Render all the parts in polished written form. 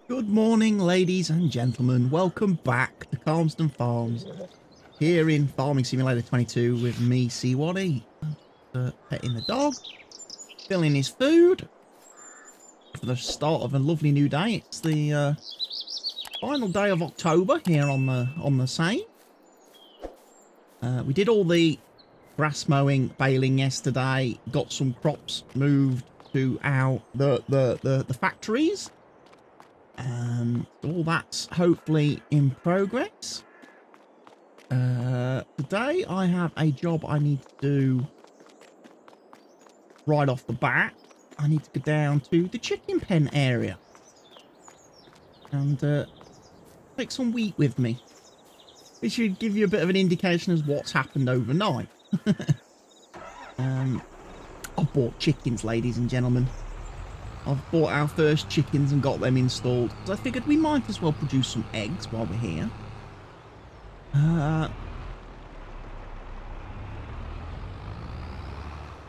Good morning, ladies and gentlemen. Welcome back to Calmsden Farms, here in Farming Simulator 22 with me, CWATTY. Petting the dog, filling his food for the start of a lovely new day. It's the final day of October here on the same. We did all the grass mowing, baling yesterday. Got some crops moved to the factories. All that's hopefully in progress. Today I have a job I need to do right off the bat. I need to go down to the chicken pen area and take some wheat with me. It should give you a bit of an indication as what's happened overnight. I bought chickens, ladies and gentlemen. I've bought our first chickens and got them installed, because I figured we might as well produce some eggs while we're here.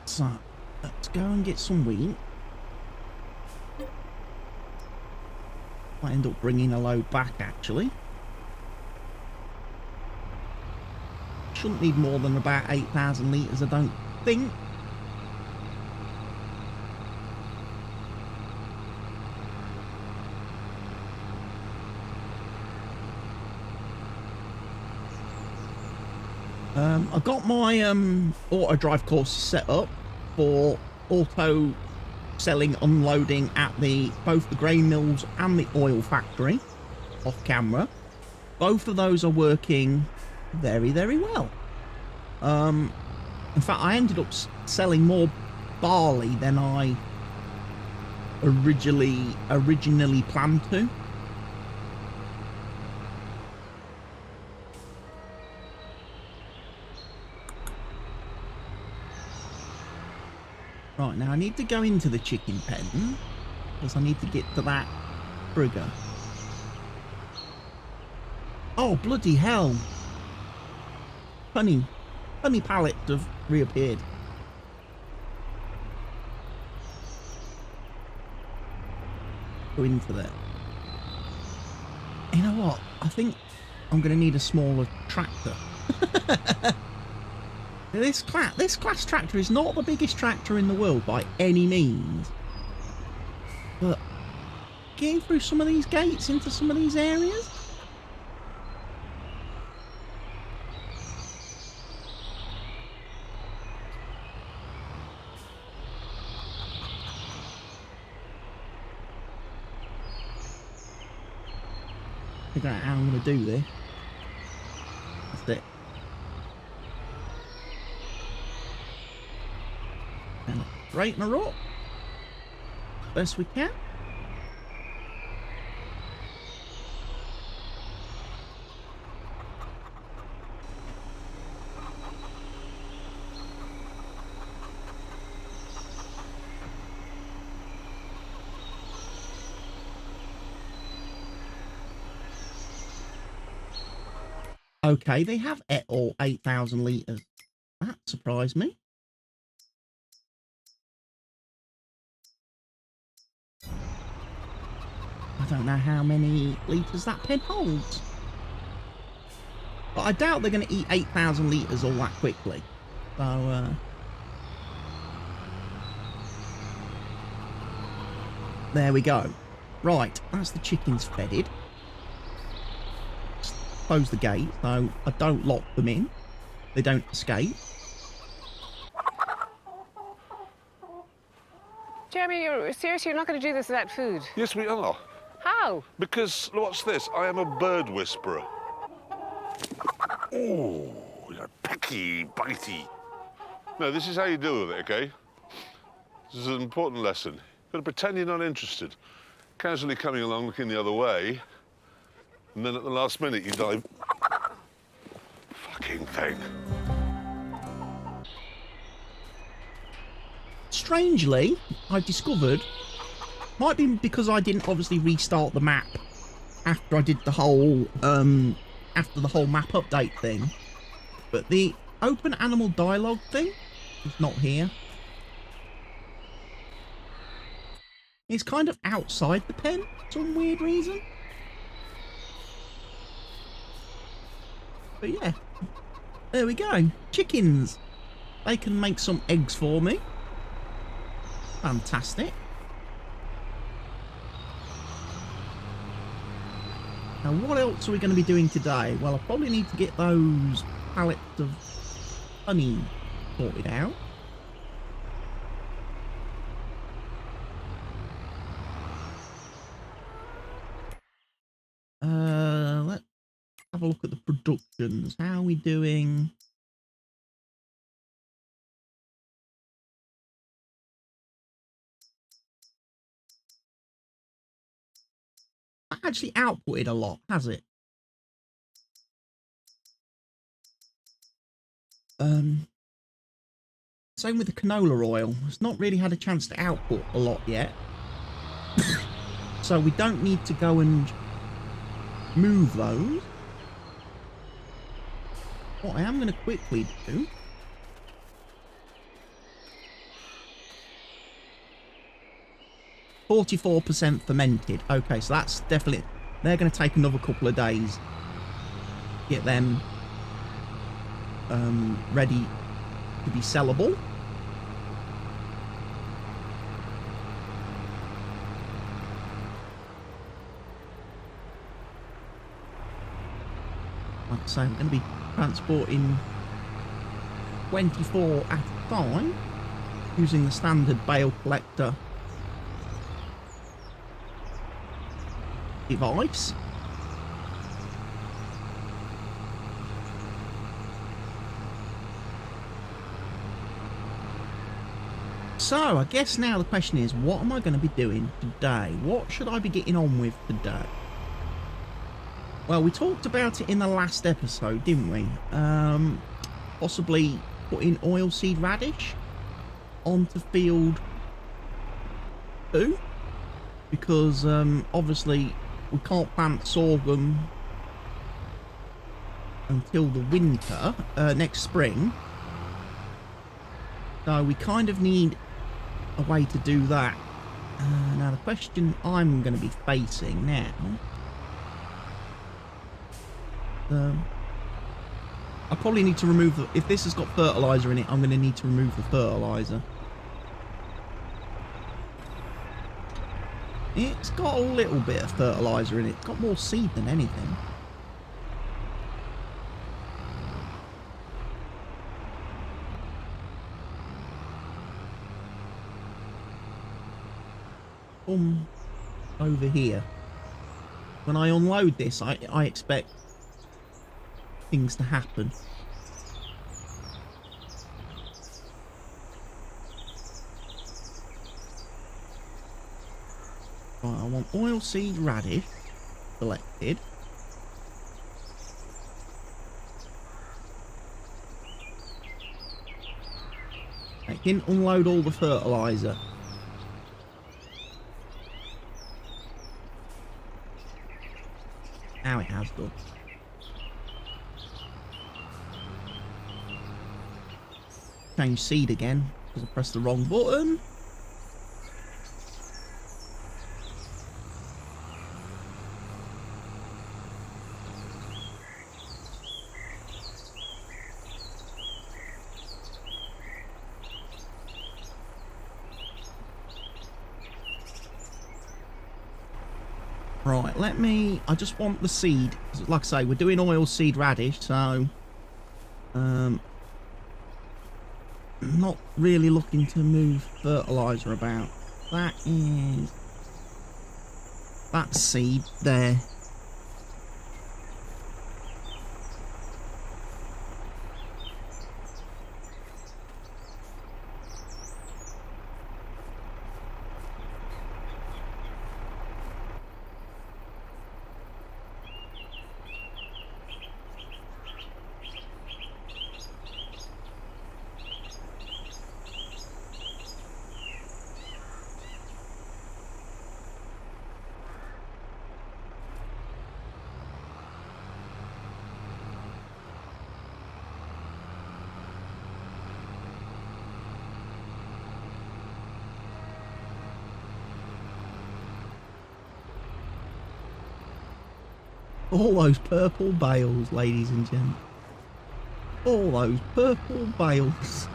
So, let's go and get some wheat. Might end up bringing a load back, actually. Shouldn't need more than about 8,000 litres, I don't think. I got my auto drive course set up for auto selling, unloading at both the grain mills and the oil factory off camera. Both of those are working very, very well. In fact, I ended up selling more barley than I originally planned to. Right, now I need to go into the chicken pen because I need to get to that trigger. Oh, bloody hell. Funny pallets have reappeared. Go into there. You know what? I think I'm going to need a smaller tractor. This class tractor is not the biggest tractor in the world by any means. But getting through some of these gates into some of these areas. Figure out how I'm going to do this. That's it. And straighten her up best we can. Okay, they have all 8,000 litres. That surprised me. I don't know how many litres that pen holds. But I doubt they're going to eat 8,000 litres all that quickly. So, there we go. Right, that's the chickens bedded. Close the gate, so I don't lock them in. They don't escape. Jeremy, seriously, you're not going to do this without food? Yes, we are. How? Because, watch this, I am a bird whisperer. Oh, you're pecky, bitey. No, this is how you deal with it, okay? This is an important lesson. You've got to pretend you're not interested. Casually coming along, looking the other way, and then at the last minute you dive. Fucking thing. Strangely, I've discovered, might be because I didn't obviously restart the map after I did the whole after the whole map update thing, but the open animal dialogue thing is not here. It's kind of outside the pen for some weird reason. But yeah, there we go. Chickens. They can make some eggs for me. Fantastic. Now, what else are we going to be doing today? Well, I probably need to get those pallets of honey sorted out. Let's have a look at the productions. How are we doing? Actually outputted a lot, has it? Same with the canola oil. It's not really had a chance to output a lot yet. So we don't need to go and move those. What I am going to quickly do... 44% fermented. Okay, so that's definitely... They're going to take another couple of days. Get them ready to be sellable. Like I say, I'm going to be transporting 24 at a time using the standard bale collector device. So I guess now the question is, what am I going to be doing today? What should I be getting on with today? Well, we talked about it in the last episode, didn't we? Possibly putting oilseed radish onto field 2, because obviously we can't plant sorghum until the winter, next spring. So we kind of need a way to do that. Now the question I'm going to be facing now, I probably need to remove the, if this has got fertilizer in it, I'm going to need to remove the fertilizer. It's got a little bit of fertilizer in it. It's got more seed than anything. Over here. When I unload this, I expect things to happen. Right, I want oilseed radish selected. I didn't unload all the fertilizer. Now it has done. Change seed again because I pressed the wrong button. Right, let me... I just want the seed. Like I say, we're doing oilseed radish, so... not really looking to move fertilizer about. That is... that seed there. All those purple bales, ladies and gents. All those purple bales.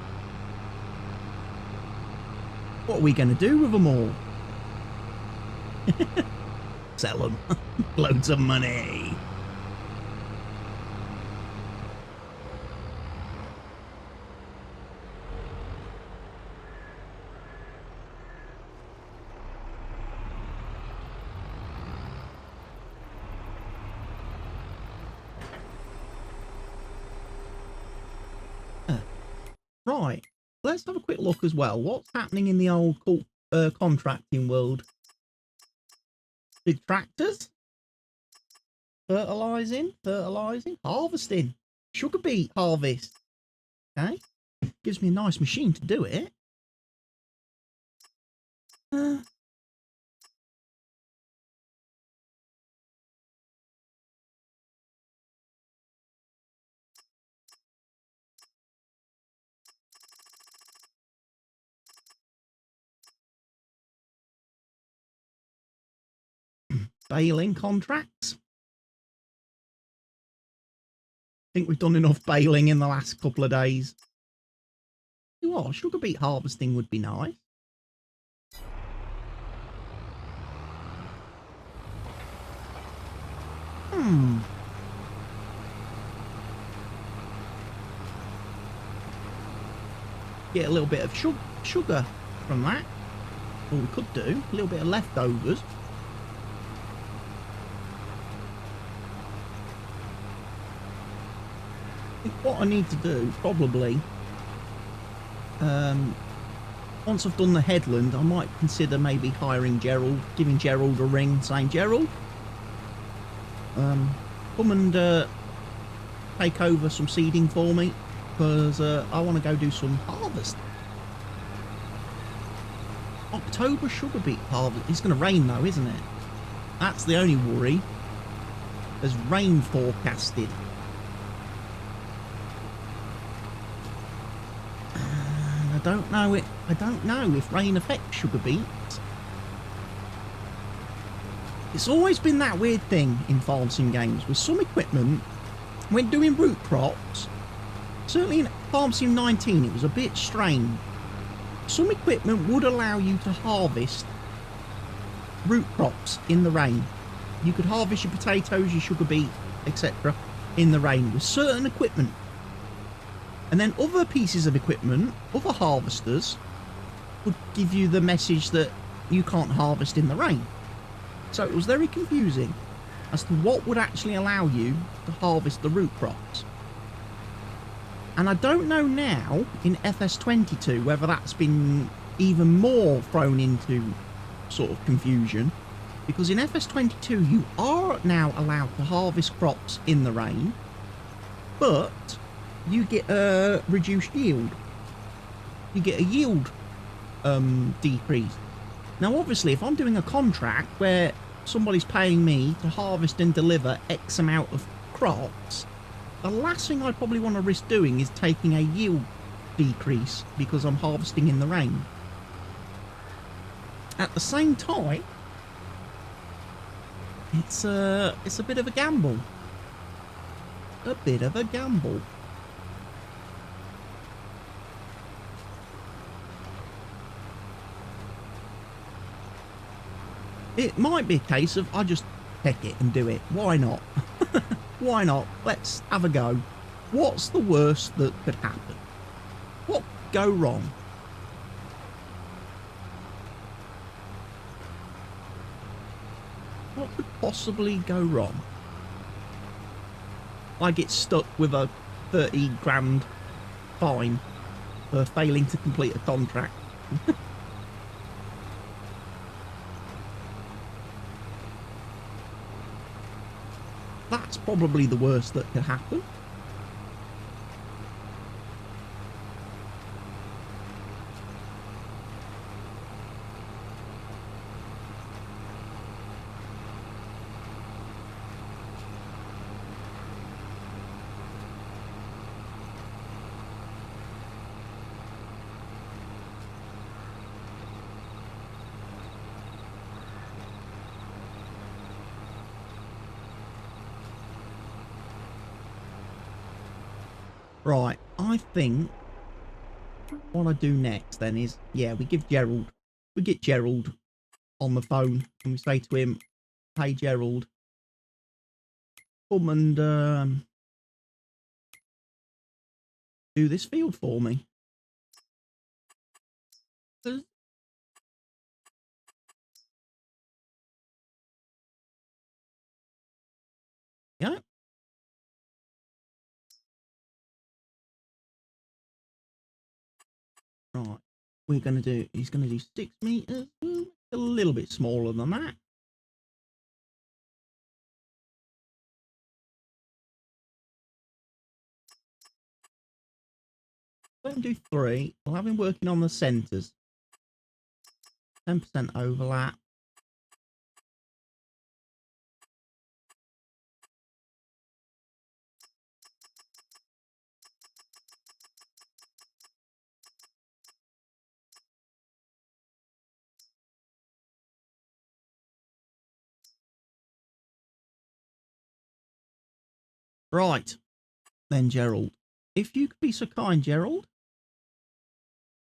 What are we going to do with them all? Sell them. Loads of money. Right, let's have a quick look as well. What's happening in the old contracting world? Big tractors? Fertilising, harvesting. Sugar beet harvest. Okay, gives me a nice machine to do it. Baling contracts. I think we've done enough baling in the last couple of days. You know what, sugar beet harvesting would be nice. Get a little bit of sugar from that. Or we could do a little bit of leftovers. I think what I need to do, probably, once I've done the headland, I might consider maybe hiring Gerald, giving Gerald a ring, saying, Gerald, come and take over some seeding for me, because I want to go do some harvest. October sugar beet harvest. It's going to rain though, isn't it? That's the only worry. There's rain forecasted. I don't know it. I don't know if rain affects sugar beets. It's always been that weird thing in farm sim games with some equipment when doing root crops. Certainly in Farm Sim 19, it was a bit strange. Some equipment would allow you to harvest root crops in the rain. You could harvest your potatoes, your sugar beet, etc. in the rain with certain equipment. And then other pieces of equipment, other harvesters, would give you the message that you can't harvest in the rain. So it was very confusing as to what would actually allow you to harvest the root crops. And I don't know now in FS22 whether that's been even more thrown into sort of confusion, because in FS22 you are now allowed to harvest crops in the rain, but you get a reduced yield. You get a yield decrease. Now obviously if I'm doing a contract where somebody's paying me to harvest and deliver X amount of crops, the last thing I'd probably want to risk doing is taking a yield decrease because I'm harvesting in the rain. At the same time, it's a bit of a gamble. A bit of a gamble. It might be a case of I just take it and do it. Why not? Why not? Let's have a go. What's the worst that could happen? What could go wrong? What could possibly go wrong? I get stuck with a 30 grand fine for failing to complete a contract. That's probably the worst that could happen. Right, I think what I do next then is, yeah, we get Gerald on the phone and we say to him, hey Gerald, come and do this field for me. Yeah. Right. He's going to do 6 meters. A little bit smaller than that. Let him do 3. We'll have him working on the centres. 10% overlap. Right. Then, Gerald. If you could be so kind, Gerald.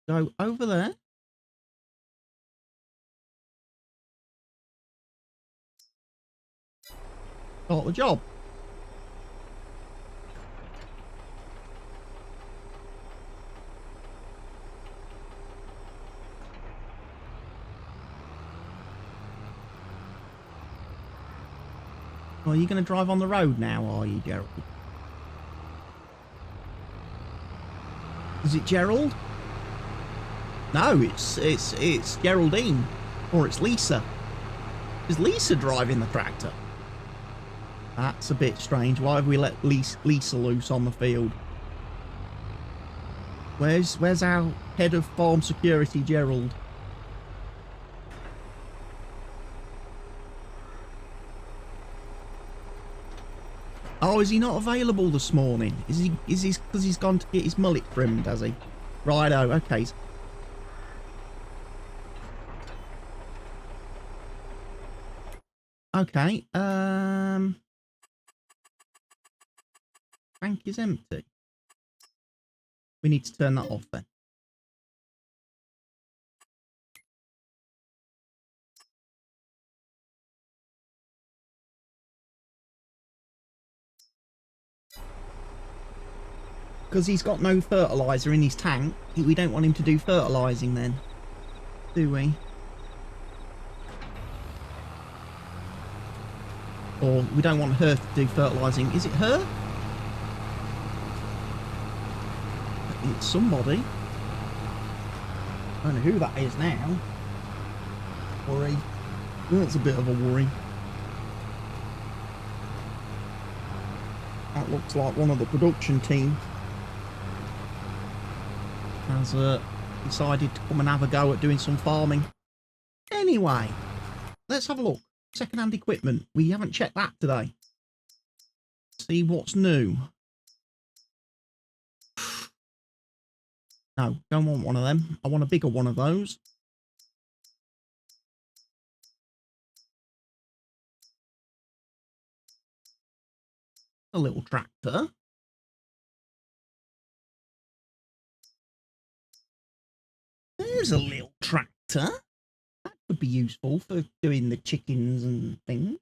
Go over there. Start the job. Well, are you going to drive on the road now, are you, Gerald? Is it Gerald? No, it's Geraldine. Or it's Lisa. Is Lisa driving the tractor? That's a bit strange. Why have we let Lisa loose on the field? Where's our head of farm security, Gerald? Oh, is he not available this morning? Is he because he's gone to get his mullet trimmed, has he? Righto, okay. Okay, tank is empty. We need to turn that off then. Because he's got no fertiliser in his tank, we don't want him to do fertilising then, do we? Or we don't want her to do fertilising. Is it her? It's somebody. I don't know who that is now. Worry. That's a bit of a worry. That looks like one of the production team has decided to come and have a go at doing some farming. Anyway, let's have a look. Second-hand equipment. We haven't checked that today. See what's new. No, don't want one of them. I want a bigger one of those. A little tractor. There's a little tractor. That could be useful for doing the chickens and things.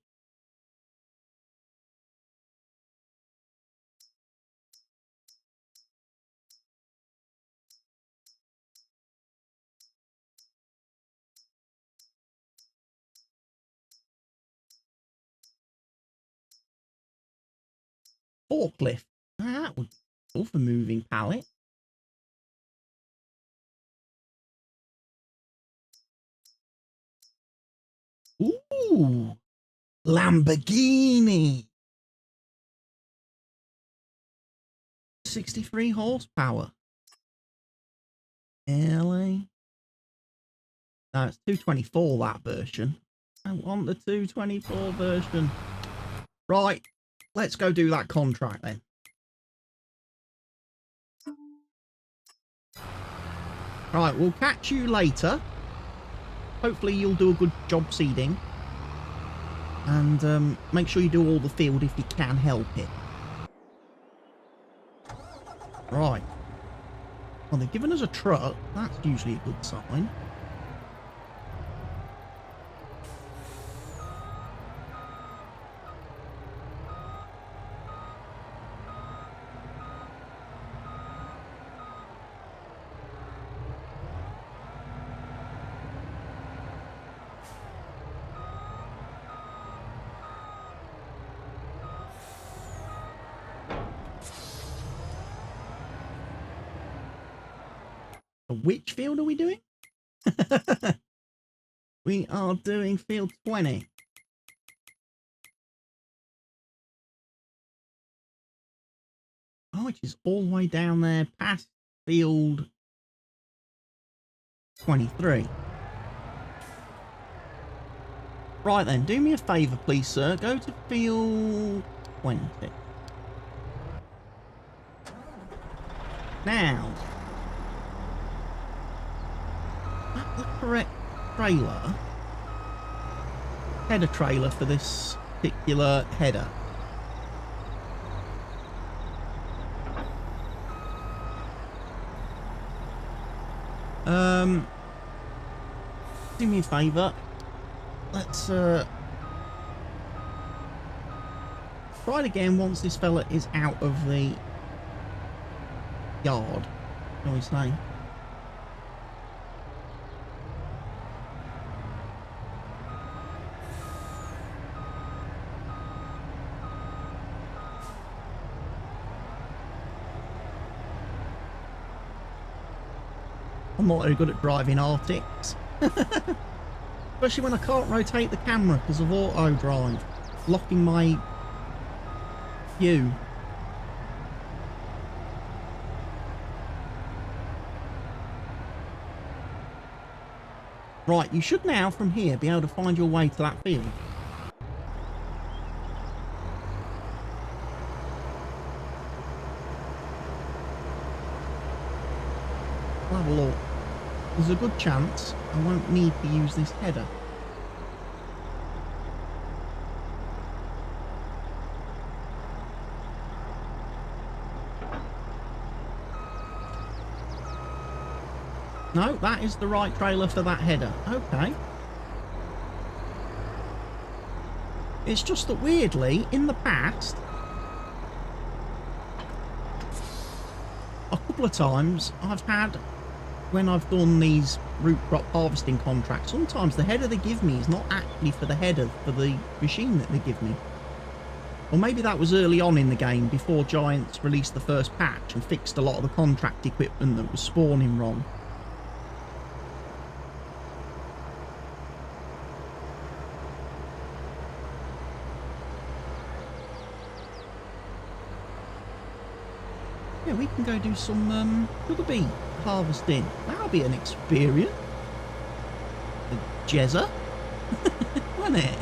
Forklift. That would be useful for moving pallet. Ooh, Lamborghini. 63 horsepower. Really? No, it's 224 that version. I want the 224 version. Right, let's go do that contract then. Right, we'll catch you later. Hopefully you'll do a good job seeding. And make sure you do all the field if you can help it. Right. Well, they've given us a truck. That's usually a good sign. Which field are we doing? We are doing field 20. Oh, which is all the way down there past field 23. Right then, do me a favour please, sir. Go to field 20. Now, that's the correct trailer. Header trailer for this particular header. Do me a favour. Let's try it again once this fella is out of the yard, shall we say. I'm not very good at driving Arctics. Especially when I can't rotate the camera because of auto drive, locking my view. Right, you should now from here be able to find your way to that field. I'll have a look. There's a good chance I won't need to use this header. No, that is the right trailer for that header. Okay. It's just that weirdly, in the past, a couple of times I've had, when I've done these root crop harvesting contracts, sometimes the header they give me is not actually for the header for the machine that they give me. Or maybe that was early on in the game before Giants released the first patch and fixed a lot of the contract equipment that was spawning wrong. Yeah, we can go do some sugar beet harvesting. That'll be an experience. The Jezza. Won't it?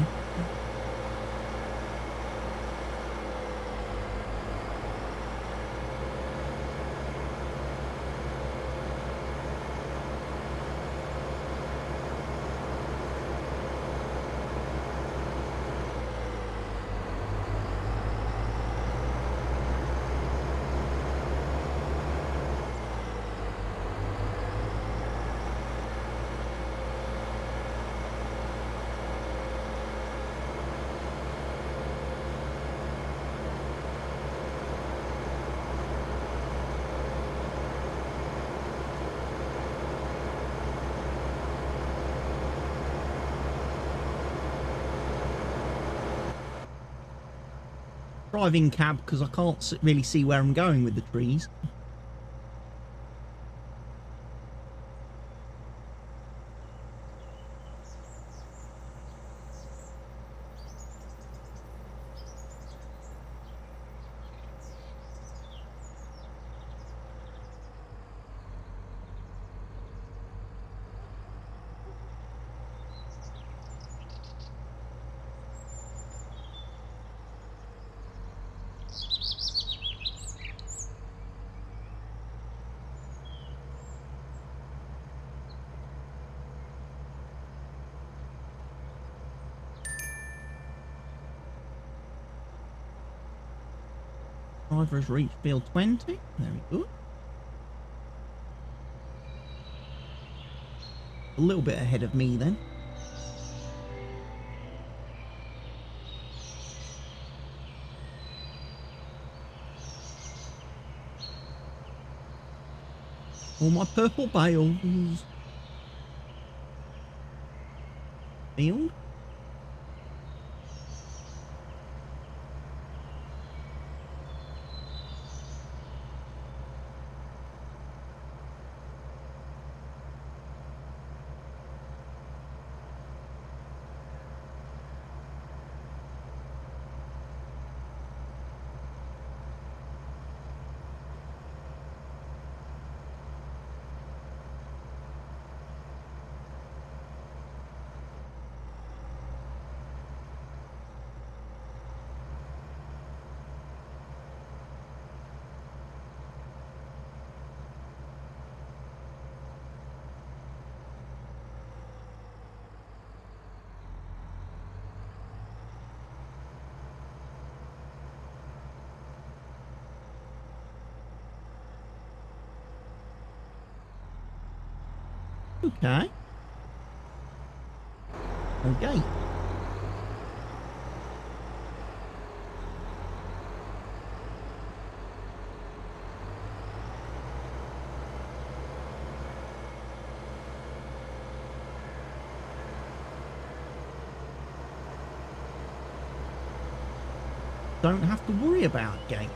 Driving cab because I can't really see where I'm going with the trees. Driver has reached field 20. Very good. A little bit ahead of me then. All my purple bales. Field. Okay. Okay. Don't have to worry about gate.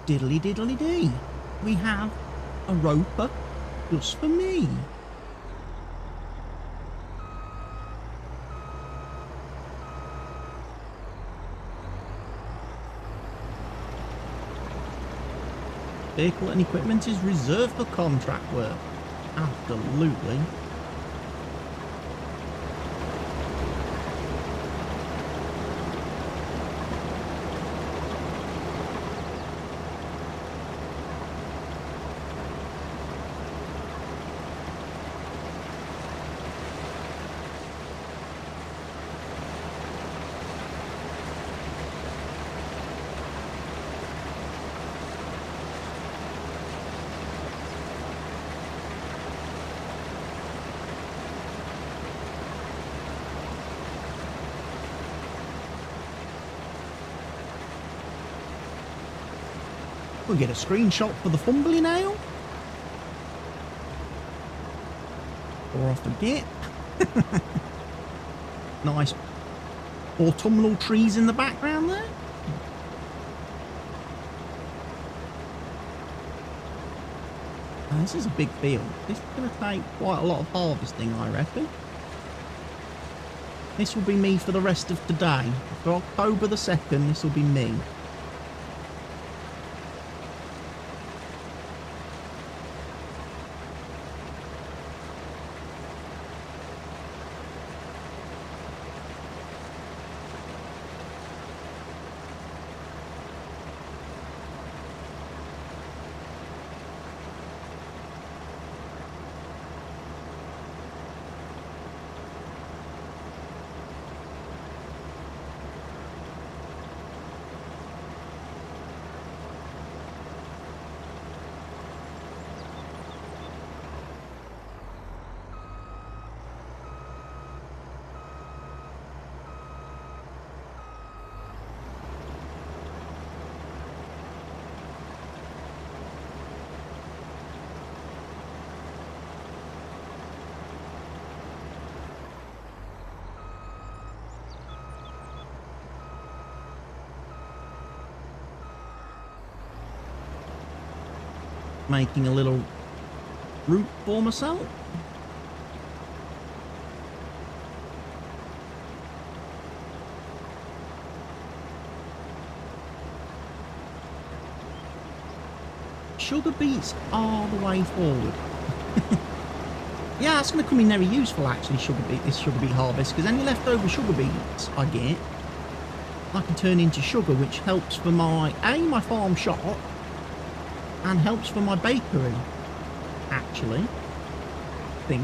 Diddly diddly dee. We have a roper just for me. Vehicle and equipment is reserved for contract work. Absolutely. We'll get a screenshot for the fumbly nail. Or I forget. Nice autumnal trees in the background there. This is a big field. This is going to take quite a lot of harvesting, I reckon. This will be me for the rest of today. For October the 2nd, this will be me. Making a little route for myself. Sugar beets are the way forward. Yeah, that's going to come in very useful actually, this sugar beet harvest, because any leftover sugar beets I get, I can turn into sugar, which helps for my farm shop and helps for my bakery, actually. I think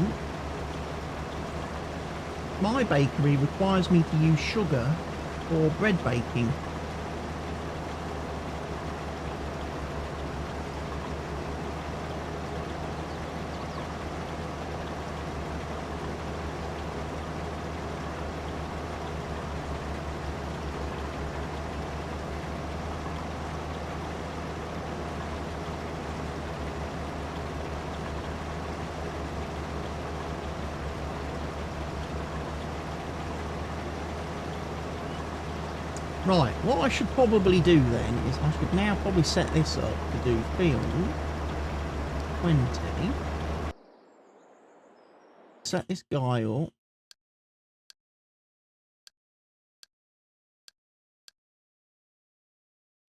my bakery requires me to use sugar for bread baking. Right, what I should probably do then is I should now probably set this up to do field 20. Set this guy up.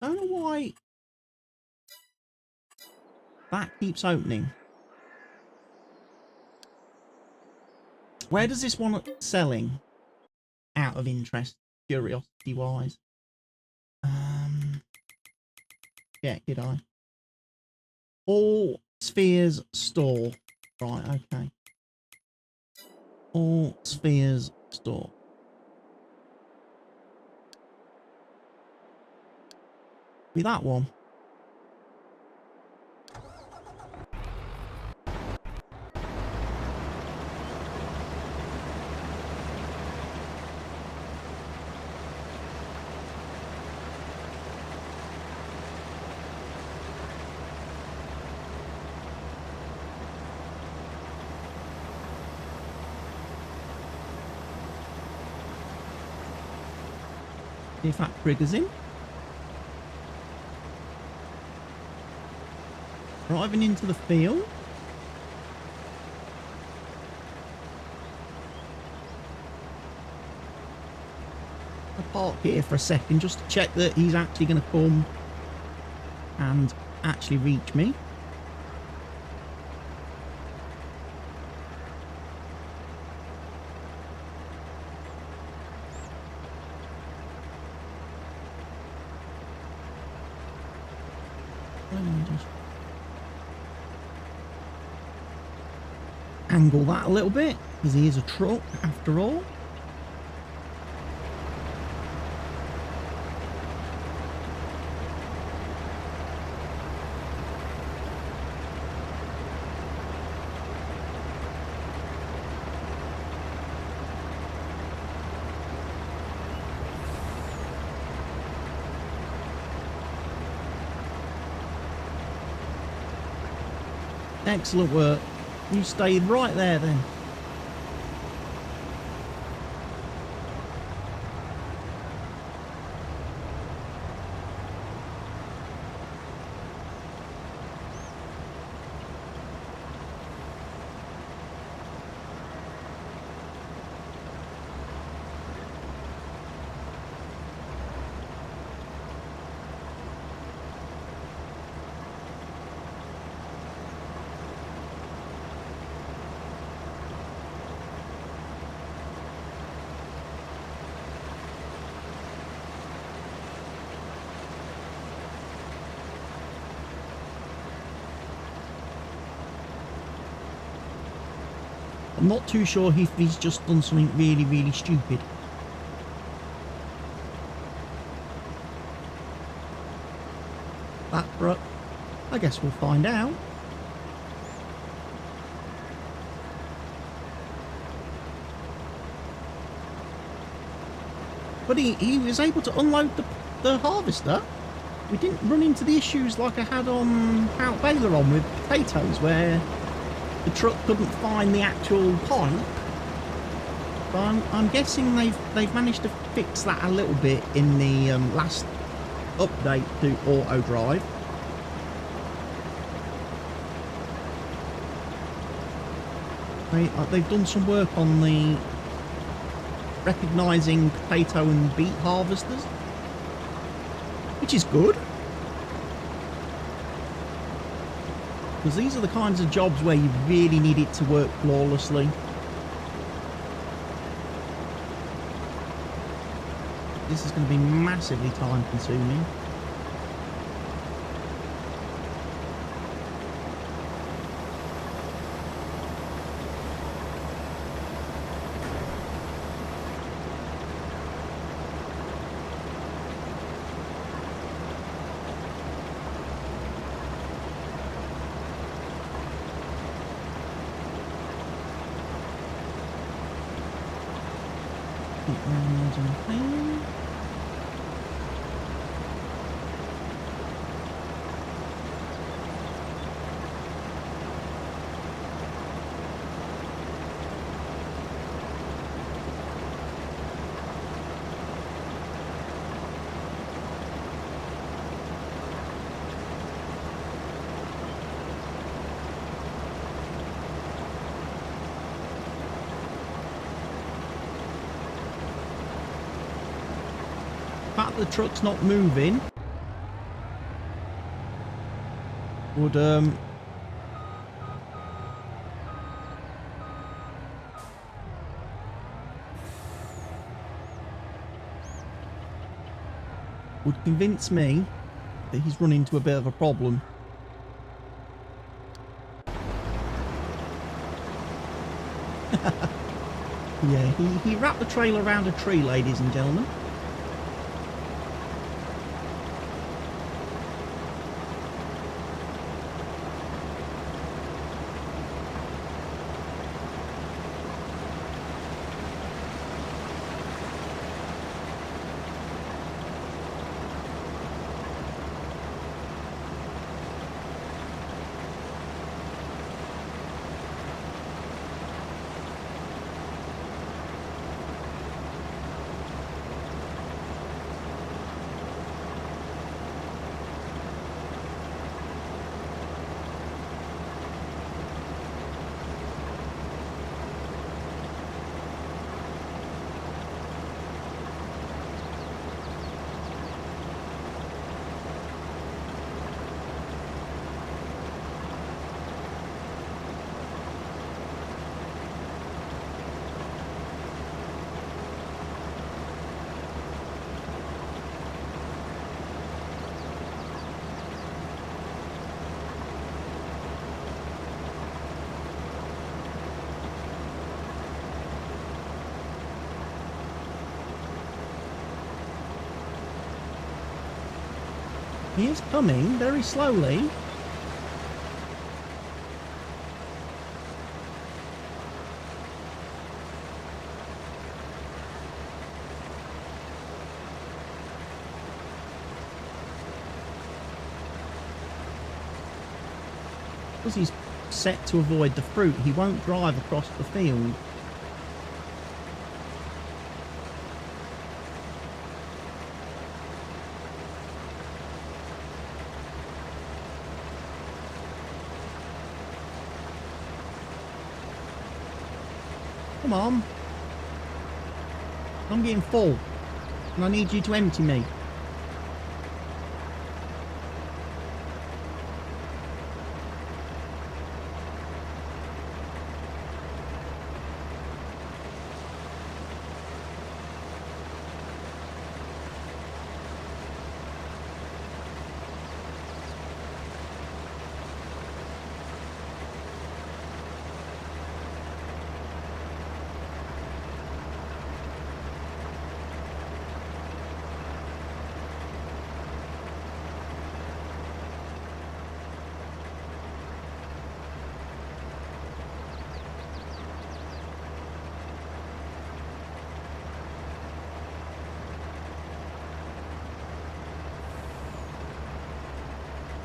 I don't know why that keeps opening. Where does this one selling? Out of interest, curiosity wise. Yeah, did I? All spheres store. Right, okay. All spheres store. Be that one. See if that triggers him. Driving into the field. I'll park here for a second just to check that he's actually going to come and actually reach me. Let me just angle that a little bit, because he is a truck after all. Excellent work. You stay right there then. I'm not too sure if he's just done something really, really stupid. But I guess we'll find out. But he was able to unload the harvester. We didn't run into the issues like I had on Mount Baylor on with potatoes, where the truck couldn't find the actual pipe. But I'm guessing they've managed to fix that a little bit in the last update to auto drive. They've done some work on the recognising potato and beet harvesters, which is good. Because these are the kinds of jobs where you really need it to work flawlessly. This is going to be massively time consuming. Keep around the edge of the thing. The fact the truck's not moving would convince me that he's run into a bit of a problem. Yeah, he wrapped the trailer around a tree, ladies and gentlemen. He is coming very slowly. Because he's set to avoid the fruit, he won't drive across the field. Come on. I'm getting full. And I need you to empty me.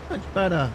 Much better.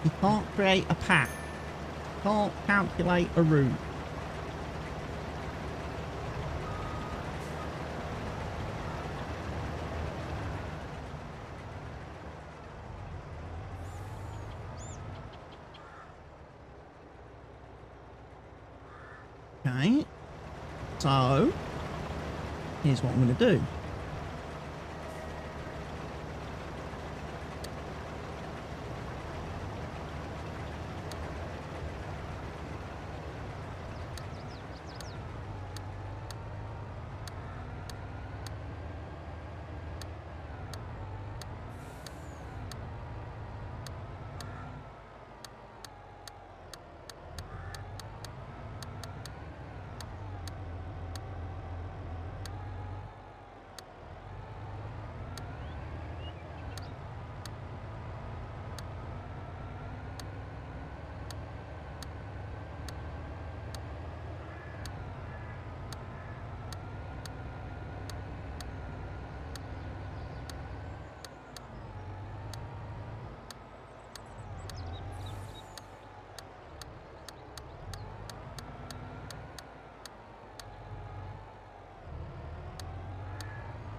You can't create a path. Can't calculate a route. Okay. So, here's what I'm going to do.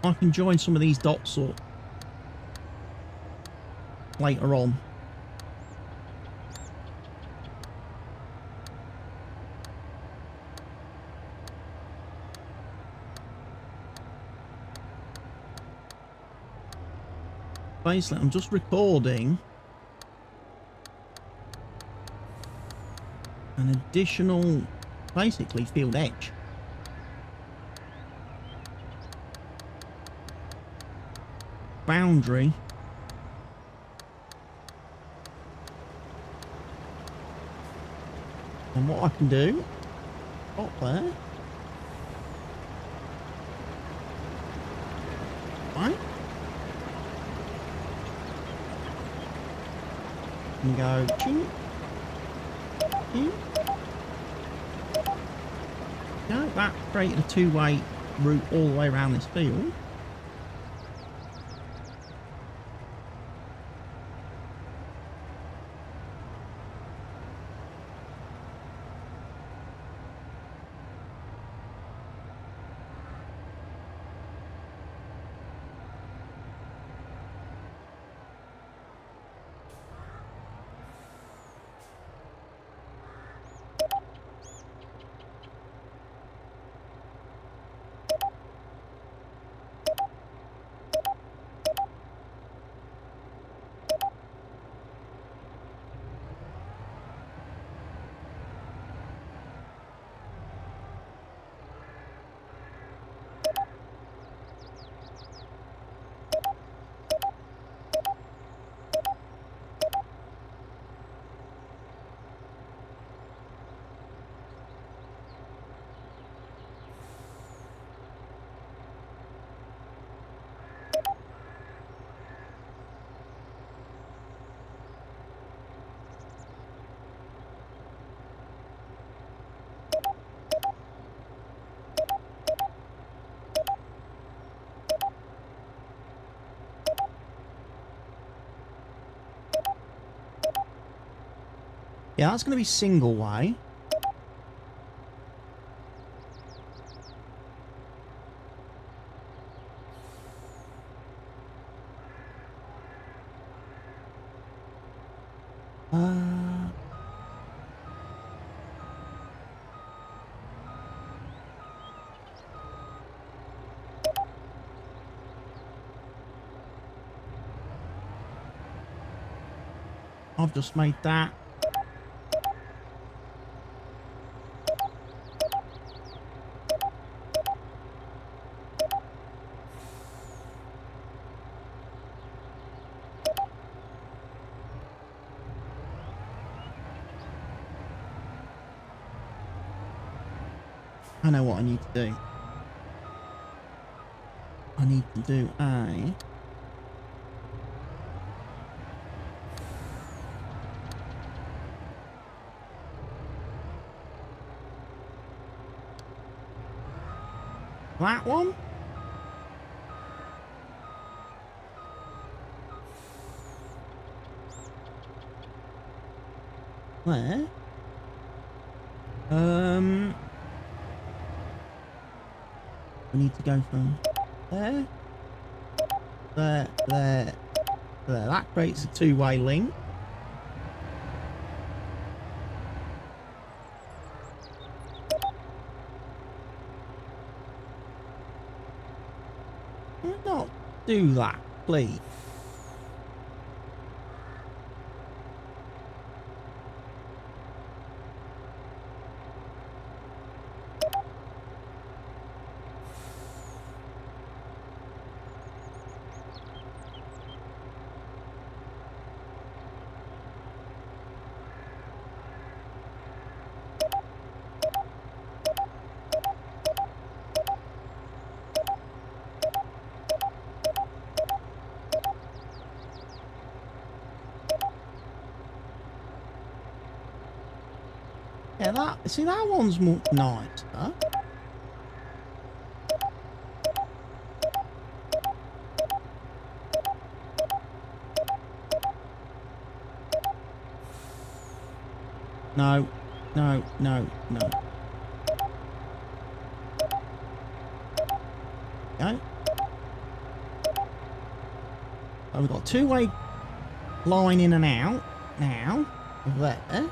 I can join some of these dots up later on. Basically, I'm just recording an additional, basically, field edge. Boundary. And what I can do, up there. Right. And go ching. Ching. No, that created a two-way route all the way around this field. Yeah, that's going to be single way. I've just made that. I know what I need to do. I need to do a... that one? There. We need to go from there, there, there, there. That creates a two-way link. Can we not do that, please? Yeah, that, see, that one's more nicer. No, no, no, no. Okay. So we've got a two-way line in and out now. There.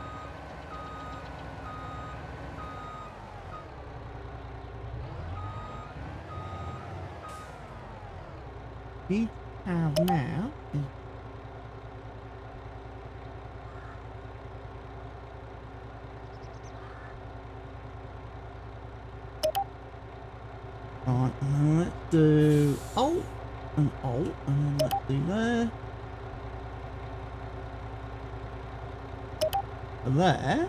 We have now is right, and then let's do Alt and Alt, and then let's do there. There.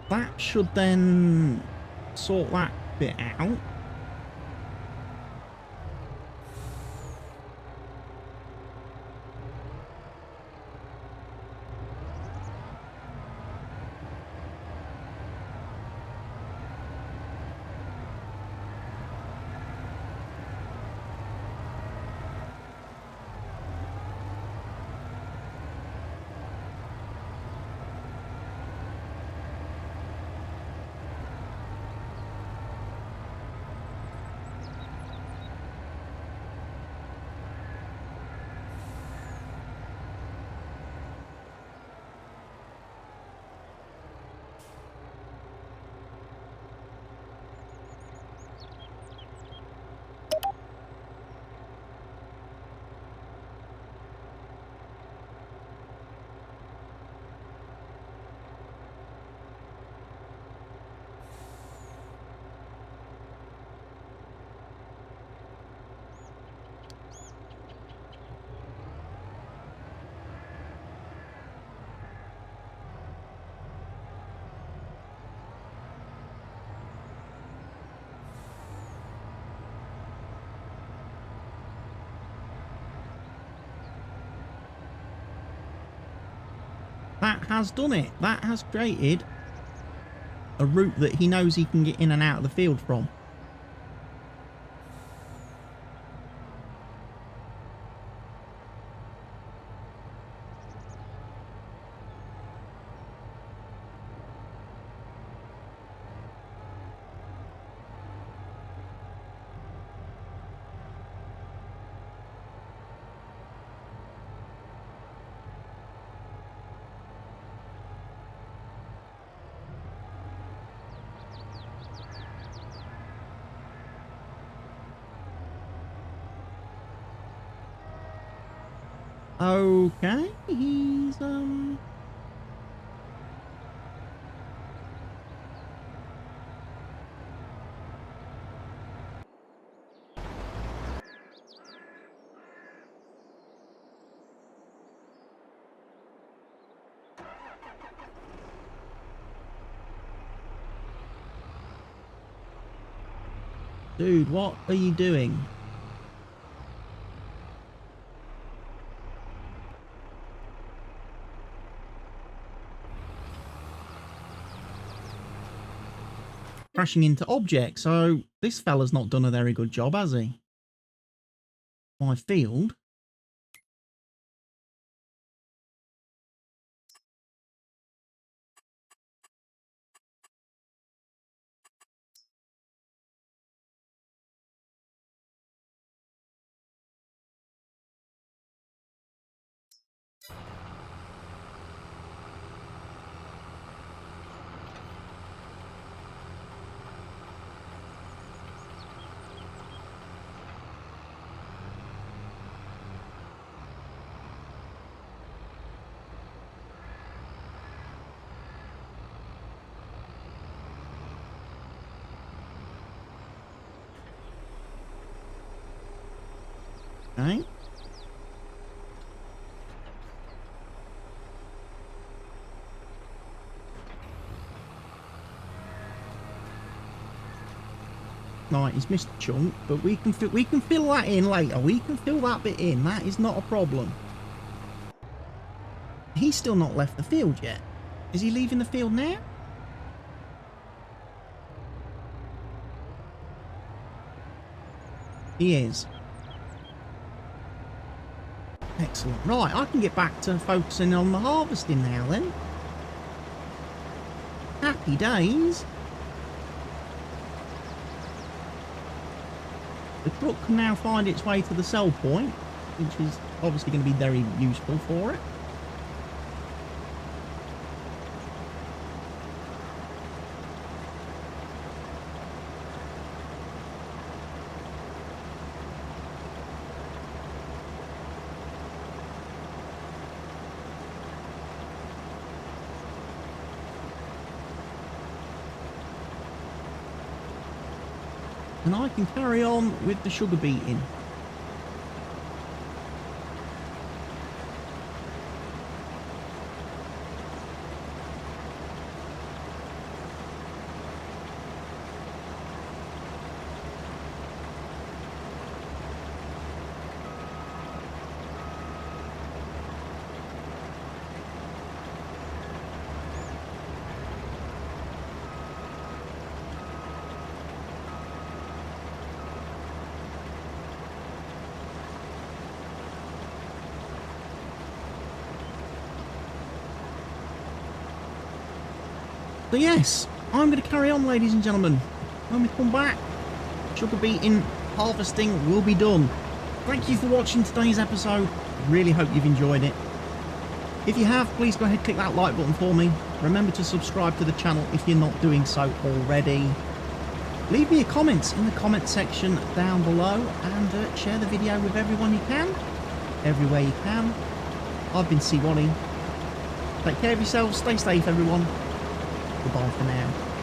That should then sort that bit out. That has done it. That has created a route that he knows he can get in and out of the field from. Okay, he's dude, what are you doing? crashing into objects. So this fella's not done a very good job, has he? My field. Okay. Right, he's missed a chunk, but we can fill that in later. We can fill that bit in. That is not a problem. He's still not left the field yet. Is he leaving the field now? He is. Excellent. Right, I can get back to focusing on the harvesting now then. Happy days. The truck can now find its way to the sell point, which is obviously going to be very useful for it. And I can carry on with the sugar beeting. So yes, I'm going to carry on, ladies and gentlemen. When we come back, sugar beeting, harvesting will be done. Thank you for watching today's episode. Really hope you've enjoyed it. If you have, please go ahead and click that like button for me. Remember to subscribe to the channel if you're not doing so already. Leave me your comments in the comment section down below and share the video with everyone you can, everywhere you can. I've been CWATTY. Take care of yourselves, stay safe everyone. Goodbye for now.